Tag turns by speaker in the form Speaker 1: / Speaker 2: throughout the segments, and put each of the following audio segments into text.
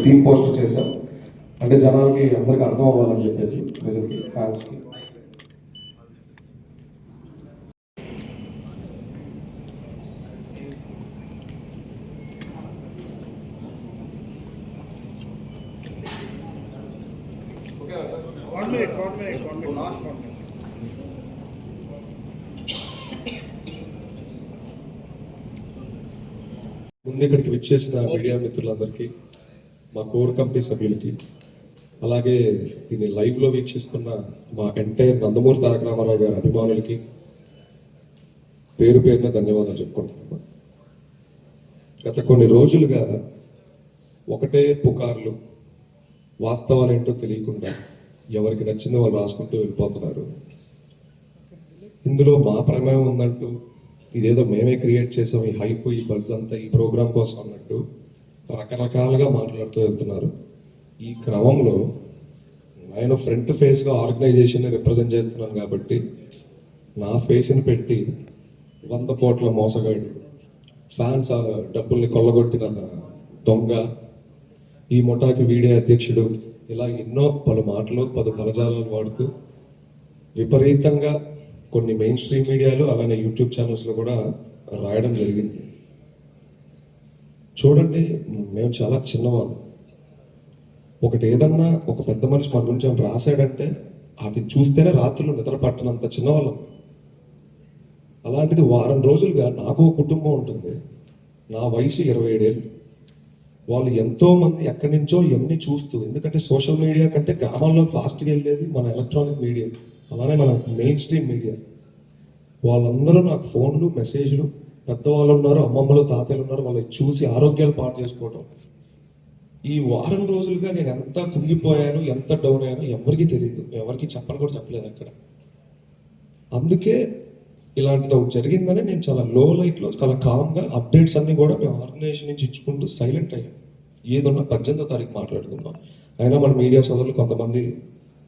Speaker 1: Theme post చేశాం, అంటే జనాలకి అందరికి అర్థం అవ్వాలని చెప్పేసి ప్రజలకి, ఫ్యాన్స్కి. ముందు ఇక్కడికి విచ్చేసిన మీడియా మిత్రులందరికీ, మా కోర్ కమిటీ సభ్యులకి, అలాగే దీన్ని లైవ్లో వీక్షిస్తున్న మా ఎంటైర్ నందమూరి తారక రామారావు గారి అభిమానులకి పేరు పేరున ధన్యవాదాలు చెప్పుకుంటున్నాను. గత కొన్ని రోజులుగా ఒకటే పుకార్లు, వాస్తవాలు ఏంటో తెలియకుండా ఎవరికి నచ్చిందో వాళ్ళు రాసుకుంటూ వెళ్ళిపోతున్నారు. ఇందులో మా ప్రమేయం ఉందంటూ, ఇదేదో మేమే క్రియేట్ చేసాం, ఈ హైప్, ఈ బజ్ అంతా ఈ ప్రోగ్రామ్ కోసం అన్నట్టు రకరకాలుగా మాట్లాడుతూ వెళ్తున్నారు. ఈ క్రమంలో నేను ఫ్రంట్ ఫేస్గా ఆర్గనైజేషన్ని రిప్రజెంట్ చేస్తున్నాను కాబట్టి నా ఫేస్ని పెట్టి 100 కోట్ల మోసగాడు, ఫ్యాన్స్ డబ్బుల్ని కొల్లగొట్టిన దొంగ, ఈ ముఠాకి వీడే అధ్యక్షుడు, ఇలా ఎన్నో పలు మాటలు, పదజాలాలు వాడుతూ విపరీతంగా కొన్ని మెయిన్ స్ట్రీమ్ మీడియాలు అలానే యూట్యూబ్ ఛానల్స్లో కూడా రాయడం జరిగింది. చూడండి, మేము చాలా చిన్నవాళ్ళు. ఒకటి ఏదన్నా ఒక పెద్ద మనిషి మన గురించి రాశాడంటే అది చూస్తేనే రాత్రులు నిద్ర పట్టనంత చిన్నవాళ్ళం. అలాంటిది వారం రోజులుగా నాకు కుటుంబం ఉంటుంది, నా వయసు 27 ఏళ్ళు. వాళ్ళు ఎంతోమంది ఎక్కడి నుంచో ఇవన్నీ చూస్తూ, ఎందుకంటే సోషల్ మీడియా కంటే గ్రామాల్లో ఫాస్ట్గా వెళ్ళేది మన ఎలక్ట్రానిక్ మీడియా, అలానే మన మెయిన్ స్ట్రీమ్ మీడియా. వాళ్ళందరూ నాకు ఫోన్లు, మెసేజ్లు, పెద్దవాళ్ళు ఉన్నారు, అమ్మమ్మలు, తాతయ్యలు ఉన్నారు, వాళ్ళకి చూసి ఆరోగ్యాలు పాటు చేసుకోవడం. ఈ వారం రోజులుగా నేను ఎంత కుంగిపోయాను, ఎంత డౌన్ అయ్యానో ఎవరికి తెలియదు, ఎవరికి చెప్పని కూడా చెప్పలేదు అక్కడ. అందుకే ఇలాంటిది ఒకటి జరిగిందని నేను చాలా లో లైట్లో, చాలా కామ్గా అప్డేట్స్ అన్ని కూడా మేము ఆర్గనైజేషన్ నుంచి ఇచ్చుకుంటూ సైలెంట్ అయ్యాం. ఏదన్నా 18వ తారీఖు మాట్లాడుకుందాం. అయినా మన మీడియా సోదరులు కొంతమంది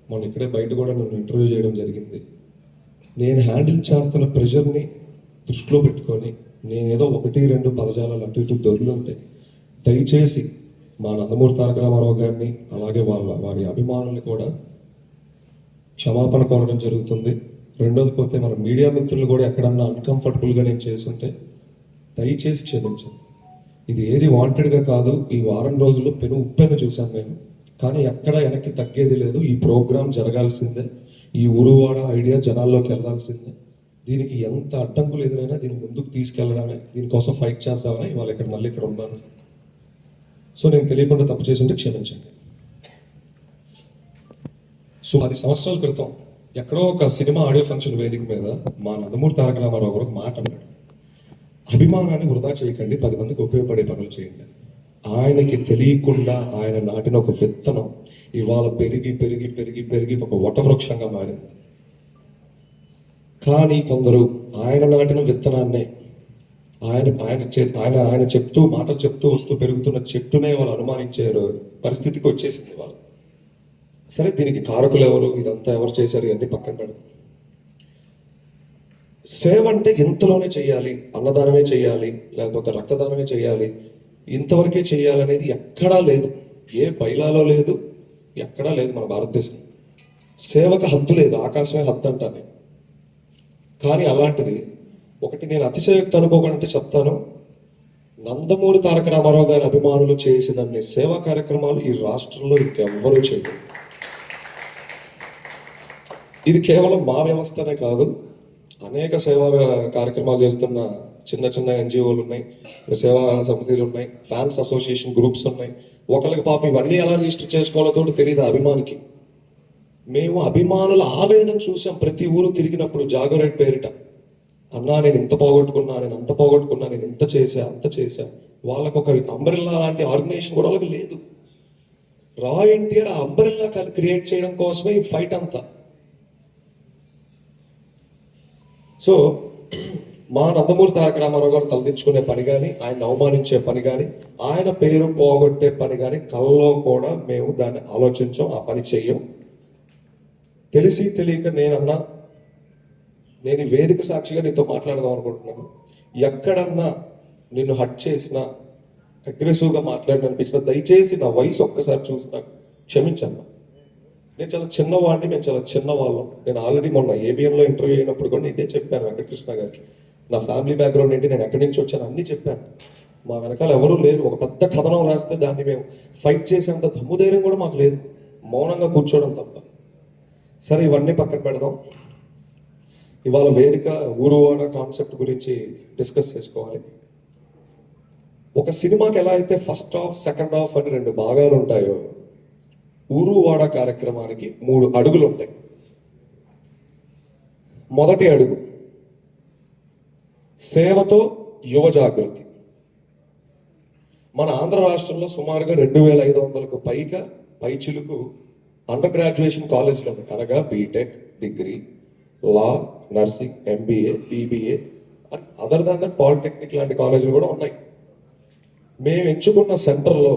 Speaker 1: మొన్న ఇక్కడే బయట కూడా నన్ను ఇంటర్వ్యూ చేయడం జరిగింది. నేను హ్యాండిల్ చేస్తున్న ప్రెషర్ని దృష్టిలో పెట్టుకొని నేనేదో 1-2 పదజాలాలు అటు ఇటు దొరుకుతుంటే దయచేసి మా నందమూరి తారక రామారావు గారిని, అలాగే వారి అభిమానుల్ని కూడా క్షమాపణ కోరడం జరుగుతుంది. రెండోది పోతే మన మీడియా మిత్రులు కూడా ఎక్కడన్నా అన్కంఫర్టబుల్గా నేను చేస్తుంటే దయచేసి క్షమించండి. ఇది ఏది వాంటెడ్గా కాదు. ఈ వారం రోజుల్లో ఉప్పెను చూశాను నేను, కానీ ఎక్కడ వెనక్కి తగ్గేది లేదు. ఈ ప్రోగ్రాం జరగాల్సిందే, ఈ ఉరువాడ ఐడియా జనాల్లోకి వెళ్ళాల్సిందే. దీనికి ఎంత అడ్డంకులు ఎదురైనా దీన్ని ముందుకు తీసుకెళ్ళడమే, దీనికోసం ఫైట్ చేద్దామని ఇవాళ మళ్ళీ ఇక్కడ ఉన్నాను. సో నేను తెలియకుండా తప్పు చేసి ఉంటే క్షమించండి. సో 10 సంవత్సరాల క్రితం ఎక్కడో ఒక సినిమా ఆడియో ఫంక్షన్ వేదిక మీద మా నందమూరి తారక రామారావు గారు మాట అన్నాడు, అభిమానాన్ని వృధా చేయకండి, 10 మందికి ఉపయోగపడే పనులు చేయండి. ఆయనకి తెలియకుండా ఆయన నాటిన ఒక విత్తనం ఇవాళ పెరిగి పెరిగి పెరిగి పెరిగి ఒక వటవృక్షంగా మారింది. కానీ కొందరు ఆయన నాటిన విత్తనాన్నే ఆయన చెప్తూ, మాటలు చెప్తూ వస్తూ పెరుగుతున్న చెట్టునే వాళ్ళు అనుమానించే పరిస్థితికి వచ్చేసింది వాళ్ళు. సరే, దీనికి కారకులు ఎవరు, ఇదంతా ఎవరు చేశారు, ఇవన్నీ పక్కన పెడతాం. సేవ అంటే ఇంతలోనే చేయాలి, అన్నదానమే చేయాలి, లేకపోతే రక్తదానమే చేయాలి, ఇంతవరకే చేయాలనేది ఎక్కడా లేదు. ఏ బైలాలో లేదు, ఎక్కడా లేదు మన భారతదేశం. సేవకు హద్దు లేదు, ఆకాశమే హద్దు అంటాను. కానీ అలాంటిది ఒకటి నేను అతిశయోక్తి అనుకోకుండా చెప్తాను, నందమూరి తారక రామారావు గారి అభిమానులు చేసినన్ని సేవా కార్యక్రమాలు ఈ రాష్ట్రంలో ఇంకెవ్వరూ చేయరు. ఇది కేవలం మా వ్యవస్థనే కాదు, అనేక సేవా కార్యక్రమాలు చేస్తున్న చిన్న చిన్న ఎన్జిఓలు ఉన్నాయి, సేవా సంస్థలు ఉన్నాయి, ఫ్యాన్స్ అసోసియేషన్ గ్రూప్స్ ఉన్నాయి. ఒకరికి పాపం ఇవన్నీ ఎలా రిజిస్టర్ చేసుకోవాలో తెలియదు అభిమానికి. మేము అభిమానుల ఆవేదన చూసాం ప్రతి ఊరు తిరిగినప్పుడు. జాగరేట్ పేరిట, అన్నా నేను ఇంత పోగొట్టుకున్నా, నేను అంత పోగొట్టుకున్నా, నేను ఇంత చేశా అంత చేశా. వాళ్ళకు ఒక అంబరిల్లా లాంటి ఆర్గనైజేషన్ కూడా వాళ్ళకి లేదు. రా ఎన్టీఆర్ ఆ అంబరిల్లా క్రియేట్ చేయడం కోసమే ఈ ఫైట్ అంతా. సో మా నందమూరి తారక రామారావు గారు తలదించుకునే పని కానీ, ఆయన అవమానించే పని కానీ, ఆయన పేరు పోగొట్టే పని కానీ కల్లో కూడా మేము దాన్ని ఆలోచించాం, ఆ పని చెయ్యం. తెలిసి తెలియక నేనన్నా, నేను ఈ వేదిక సాక్షిగా నీతో మాట్లాడదాం అనుకుంటున్నాను. ఎక్కడన్నా నిన్ను హట్ చేసినా, అగ్రెసివ్గా మాట్లాడనిపించినా దయచేసి నా వయసు ఒక్కసారి చూసినా క్షమించన్నా. నేను చాలా చిన్నవాడిని, మేము చాలా చిన్నవాళ్ళం. నేను ఆల్రెడీ మొన్న ఏబిఎన్లో ఇంటర్వ్యూ అయినప్పుడు కూడా ఇదే చెప్పాను వెంకటకృష్ణ గారికి. నా ఫ్యామిలీ బ్యాక్గ్రౌండ్ ఏంటి, నేను ఎక్కడి నుంచి వచ్చాను అన్నీ చెప్పాను. మా వెనకాల ఎవరూ లేరు. ఒక పెద్ద కథనం రాస్తే దాన్ని మేము ఫైట్ చేసేంత దమ్ముధైర్యం కూడా మాకు లేదు. మౌనంగా కూర్చోవడం తప్ప. సరే, ఇవన్నీ పక్కన పెడదాం. ఇవాళ వేదిక ఊరువాడ కాన్సెప్ట్ గురించి డిస్కస్ చేసుకోవాలి. ఒక సినిమాకి ఎలా అయితే ఫస్ట్ హాఫ్, సెకండ్ హాఫ్ అని 2 భాగాలు ఉంటాయో, ఊరువాడ కార్యక్రమానికి 3 అడుగులు ఉంటాయి. మొదటి అడుగు సేవతో యువ జాగృతి. మన ఆంధ్ర రాష్ట్రంలో సుమారుగా 2500కు పైచిలుకు అండర్ గ్రాడ్యుయేషన్ కాలేజీలు ఉన్నాయి. అనగా BTech, degree, law, nursing, MBA, BBA, other than that polytechnic లాంటి కాలేజీలు కూడా ఉన్నాయి. మేము ఎంచుకున్న సెంటర్లో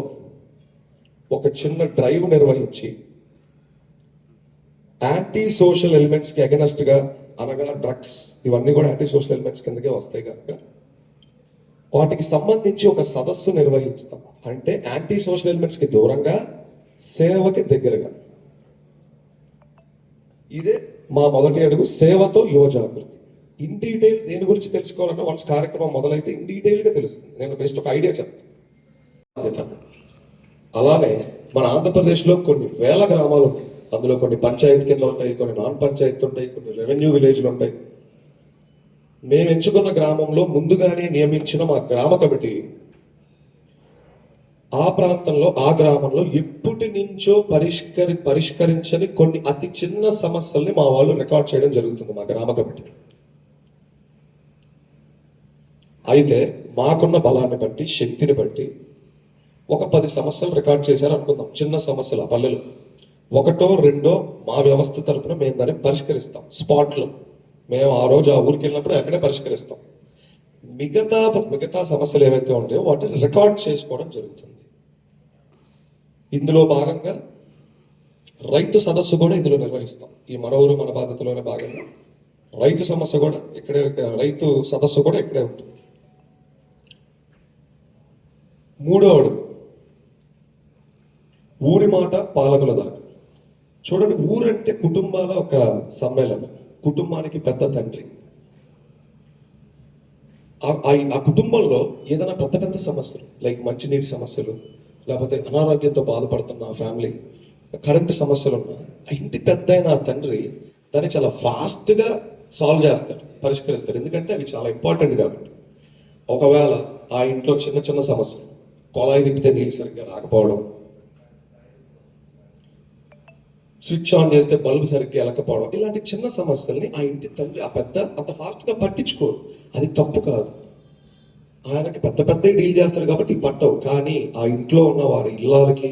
Speaker 1: ఒక చిన్న డ్రైవ్ నిర్వహించి యాంటీ సోషల్ ఎలిమెంట్స్కి అగెనెస్ట్గా, అనగా డ్రగ్స్ ఇవన్నీ కూడా యాంటీ సోషల్ ఎలిమెంట్స్ కిందకే వస్తాయి కనుక వాటికి సంబంధించి ఒక సదస్సు నిర్వహిస్తాం. అంటే యాంటీ సోషల్ ఎలిమెంట్స్కి దూరంగా, సేవకి దగ్గరగా. ఇదే మా మొదటి అడుగు, సేవతో యువ జాగృతి. ఇన్ డీటెయిల్ దేని గురించి తెలుసుకోవాలంటే వన్స్ కార్యక్రమం మొదలైతే ఇన్ డీటెయిల్గా తెలుస్తుంది. నేను బెస్ట్ ఒక ఐడియా చెప్తాను. అలానే మన ఆంధ్రప్రదేశ్లో కొన్ని వేల గ్రామాలు ఉంటాయి. అందులో కొన్ని పంచాయతీ కింద ఉంటాయి, కొన్ని నాన్ పంచాయతీ ఉంటాయి, కొన్ని రెవెన్యూ విలేజ్లు ఉంటాయి. మేము ఎంచుకున్న గ్రామంలో ముందుగానే నియమించిన మా గ్రామ కమిటీ ఆ ప్రాంతంలో, ఆ గ్రామంలో ఎప్పటి నుంచో పరిష్కరించని కొన్ని అతి చిన్న సమస్యల్ని మా వాళ్ళు రికార్డ్ చేయడం జరుగుతుంది మా గ్రామ కమిటీ. అయితే మాకున్న బలాన్ని బట్టి, శక్తిని బట్టి ఒక 10 సమస్యలు రికార్డ్ చేశారు అనుకుందాం. చిన్న సమస్యలు ఆ పల్లెలు 1, 2 మా వ్యవస్థ తరపున మేము దాన్ని పరిష్కరిస్తాం స్పాట్లో. మేము ఆ రోజు ఆ ఊరికి వెళ్ళినప్పుడు అక్కడే పరిష్కరిస్తాం. మిగతా సమస్యలు ఏవైతే ఉంటాయో వాటిని రికార్డ్ చేసుకోవడం జరుగుతుంది. ఇందులో భాగంగా రైతు సదస్సు కూడా ఇందులో నిర్వహిస్తాం. ఈ మన ఊరు మన బాధ్యతలోనే భాగంగా రైతు సమస్య కూడా ఇక్కడే, రైతు సదస్సు కూడా ఇక్కడే ఉంటుంది. 3వ అడుగు ఊరి మాట పాలకుల దాకా. చూడండి, ఊరంటే కుటుంబాల ఒక సమ్మేళనం. కుటుంబానికి పెద్ద తండ్రి. ఆ కుటుంబంలో ఏదైనా పెద్ద సమస్యలు, లైక్ మంచినీటి సమస్యలు, లేకపోతే అనారోగ్యంతో బాధపడుతున్న ఫ్యామిలీ, కరెంటు సమస్యలు ఉన్నా, ఆ ఇంటి పెద్ద అయిన ఆ తండ్రి దాన్ని చాలా ఫాస్ట్గా సాల్వ్ చేస్తాడు, పరిష్కరిస్తాడు. ఎందుకంటే అవి చాలా ఇంపార్టెంట్ కాబట్టి. ఒకవేళ ఆ ఇంట్లో చిన్న సమస్యలు, కొలాయి తిప్పితే నీళ్ళు సరిగ్గా రాకపోవడం, స్విచ్ ఆన్ చేస్తే బల్బు సరిగ్గా వెళ్ళకపోవడం, ఇలాంటి చిన్న సమస్యల్ని ఆ ఇంటి తండ్రి, ఆ పెద్ద అంత ఫాస్ట్గా పట్టించుకోరు. అది తప్పు కాదు. ఆయనకి పెద్ద డీల్ చేస్తారు కాబట్టి పట్టవు. కానీ ఆ ఇంట్లో ఉన్న వారి ఇళ్ళకి,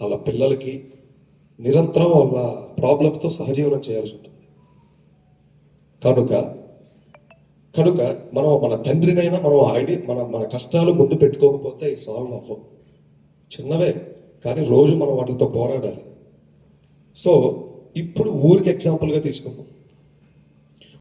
Speaker 1: వాళ్ళ పిల్లలకి నిరంతరం వాళ్ళ ప్రాబ్లమ్స్తో సహజీవనం చేయాల్సి ఉంటుంది. కనుక మనం మన తండ్రినైనా మనం మన కష్టాలు ముందు పెట్టుకోకపోతే ఈ సాల్వ్ అవ్వవు. చిన్నవే కానీ రోజు మనం వాటితో పోరాడాలి. సో ఇప్పుడు ఊరికి ఎగ్జాంపుల్గా తీసుకుందాం.